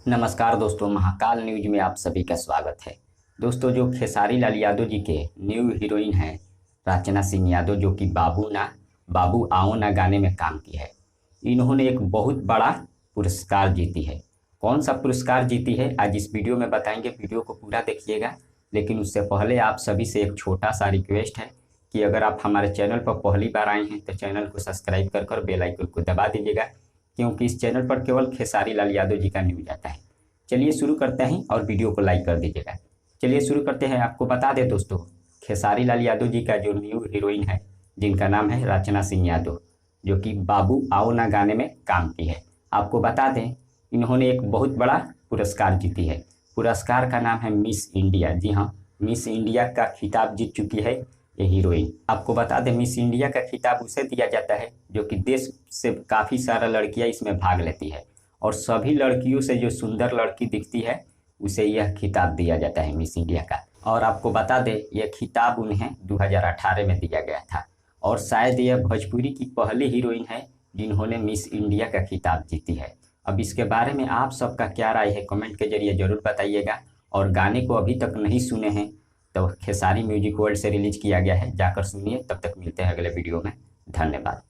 नमस्कार दोस्तों, महाकाल न्यूज में आप सभी का स्वागत है। दोस्तों, जो खेसारी लाल यादव जी के न्यू हीरोइन हैं रचना सिंह यादव, जो कि बाबू आओ ना गाने में काम की है, इन्होंने एक बहुत बड़ा पुरस्कार जीती है। कौन सा पुरस्कार जीती है आज इस वीडियो में बताएंगे। वीडियो को पूरा देखिएगा। लेकिन उससे पहले आप सभी से एक छोटा सा रिक्वेस्ट है कि अगर आप हमारे चैनल पर पहली बार आए हैं तो चैनल को सब्सक्राइब कर बेल आइकन को दबा दीजिएगा, क्योंकि इस चैनल पर केवल खेसारी लाल यादव जी का न्यूज आता है। चलिए शुरू करते हैं और वीडियो को लाइक कर दीजिएगा। चलिए शुरू करते हैं। आपको बता दें दोस्तों, खेसारी लाल यादव जी का जो न्यू हीरोइन है, जिनका नाम है रचना सिंह यादव, जो कि बाबू आओ ना गाने में काम की है, आपको बता दें इन्होंने एक बहुत बड़ा पुरस्कार जीती है। पुरस्कार का नाम है मिस इंडिया। जी हाँ, मिस इंडिया का खिताब जीत चुकी है ये हीरोइन। आपको बता दें, मिस इंडिया का खिताब उसे दिया जाता है जो कि देश से काफ़ी सारा लड़कियां इसमें भाग लेती है, और सभी लड़कियों से जो सुंदर लड़की दिखती है उसे यह खिताब दिया जाता है मिस इंडिया का। और आपको बता दें, यह खिताब उन्हें 2018 में दिया गया था, और शायद यह भोजपुरी की पहली हीरोइन है जिन्होंने मिस इंडिया का खिताब जीती है। अब इसके बारे में आप सबका क्या राय है, कमेंट के जरिए ज़रूर बताइएगा। और गाने को अभी तक नहीं सुने हैं तो खेसारी म्यूजिक वर्ल्ड से रिलीज किया गया है, जाकर सुनिए। तब तक मिलते हैं अगले वीडियो में। धन्यवाद।